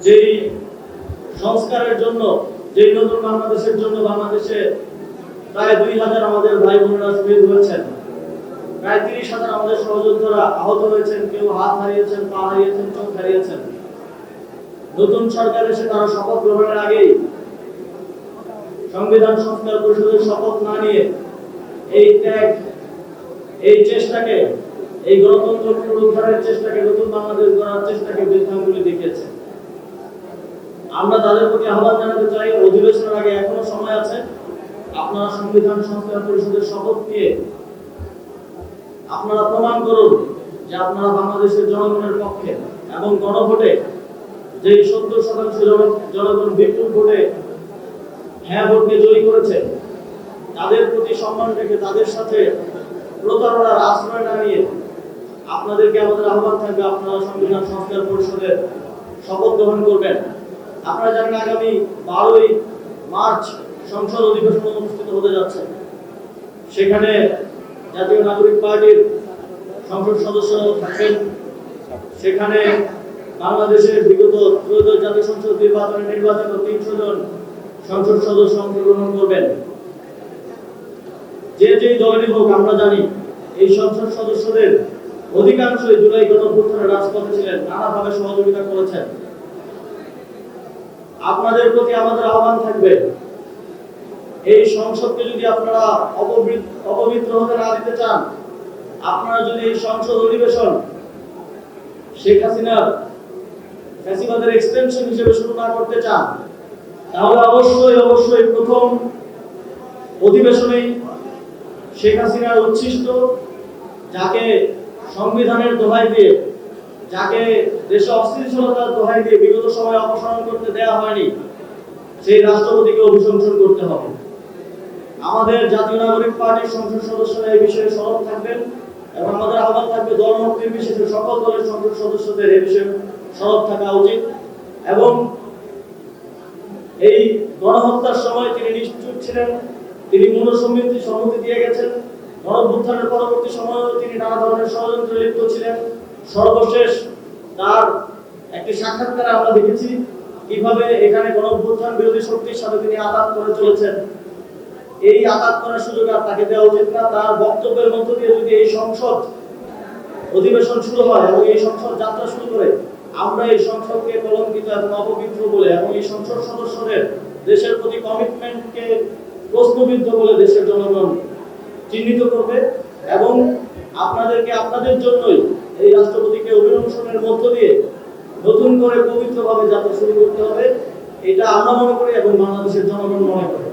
যেই সংস্কারের জন্য, যেই নতুন বাংলাদেশের জন্য বাংলাদেশে প্রায় 2000 আমাদের ভাই বোনেরা শহীদ হয়েছেন, প্রায় 30,000 আমাদের সহযোদ্ধারা আহত হয়েছেন, কেউ হাত হারিয়েছেন, পা হারিয়েছেন, চোখ হারিয়েছেন। নতুন সরকার এসে তারা শপথ গ্রহণের আগেই সংবিধান সংস্কার পরিষদের শপথ না নিয়ে এই ত্যাগ, এই চেষ্টাকে, এই গণতন্ত্র পুনরুদ্ধারের চেষ্টাকে, নতুন বাংলাদেশ গড়ার চেষ্টাকে বৃদ্ধাঙ্গুলি দেখিয়েছে। আমরা তাদের প্রতি আহ্বান জানাতে চাই, অধিবেশনের আগে এখনো সময় আছে। আপনারা সংবিধান সংস্কার পরিষদের শপথ নিয়ে আপনারা প্রমাণ করুন যে আপনারা বাংলাদেশের জনগণের পক্ষে, এবং গণভোটে যে 70% জনগণ বিপুল ভোটে হ্যাঁ ভোটকে জয়ী করেছে, তাদের প্রতি সম্মান রেখে তাদের সাথে প্রতারণার আশ্রয় না নিয়ে আপনাদেরকে আমাদের আহ্বান থাকবে, আপনারা সংবিধান সংস্কার পরিষদের শপথ গ্রহণ করবেন। আপনারা জানেন আগামী 12ই মার্চ সংসদ অধিবেশন অনুষ্ঠিত হতে যাচ্ছে। সেখানে জাতীয় নাগরিক পার্টির সংসদ সদস্য থাকবেন। সেখানে বাংলাদেশের বিগত ত্রয়োদশ জাতীয় সংসদ নির্বাচিত 300 জন সংসদ সদস্য অংশগ্রহণ করবেন। যে যেই দলেরই হোক, আমরা জানি এই সংসদ সদস্যদের অধিকাংশই জুলাই গণঅভ্যুত্থানের রাজপথে ছিলেন, নানাভাবে সহযোগিতা করেছেন। আপনাদের প্রতি আমাদের আহ্বান থাকবে, এই সংসদকে যদি আপনারা অপবিত্র হতে না দিতে চান, আপনারা যদি এই সংসদ অধিবেশন শেখ হাসিনার ফ্যাসিবাদের এক্সটেনশন হিসেবে শুরু না করতে চান, তাহলে অবশ্যই প্রথম অধিবেশনেই শেখ হাসিনার উচ্ছিষ্ট, যাকে সংবিধানের দোহাই দিয়ে, যাকে দেশে অস্থিতিশীলতার দোহাই দিয়ে বিগত সময়ে অপসারণ করতে দেওয়া হয়নি, সেই রাষ্ট্রপতিকে অভিশংসন করতে হবে। আমাদের জাতীয় নাগরিক পার্টির সংসদ সদস্যরা এই বিষয়ে সরব থাকবেন, এবং আমাদের আহ্বান থাকবে দলমত নির্বিশেষে সকল দলের সংসদ সদস্যদের এই বিষয়ে সরব থাকা উচিত। এবং এই গণহত্যার সময় তিনি নিশ্চুপ ছিলেন, তিনি সম্মতি দিয়ে গেছেন। গণঅভ্যুত্থানের পরবর্তী সময়েও তিনি নানা ধরনের ষড়যন্ত্রে লিপ্ত ছিলেন। সর্বশেষ তার একটি সাক্ষাৎকারে আমরা দেখেছি কিভাবে এখানে গণঅভ্যুত্থান বিরোধী শক্তির সাথে তিনি আঘাত করে চলেছেন। এই আঘাত করার সুযোগ আর তাকে দেওয়া উচিত না। তার বক্তব্যের মধ্য দিয়ে যদি এই সংসদ অধিবেশন শুরু হয় এবং এই সংসদ যাত্রা শুরু করে, আমরা এই সংসদকে কলঙ্কিত এবং অপবিত্র বলে, এবং এই সংসদ সদস্যদের দেশের প্রতি কমিটমেন্টকে প্রশ্নবিদ্ধ বলে দেশের জনগণ চিহ্নিত করবে। এবং আপনাদেরকে আপনাদের জন্যই এই রাষ্ট্রপতিকে অভিনন্দনের মধ্য দিয়ে নতুন করে পবিত্রভাবে যাত্রা শুরু করতে হবে, এটা আমরা মনে করি এবং বাংলাদেশের জনগণ মনে করে।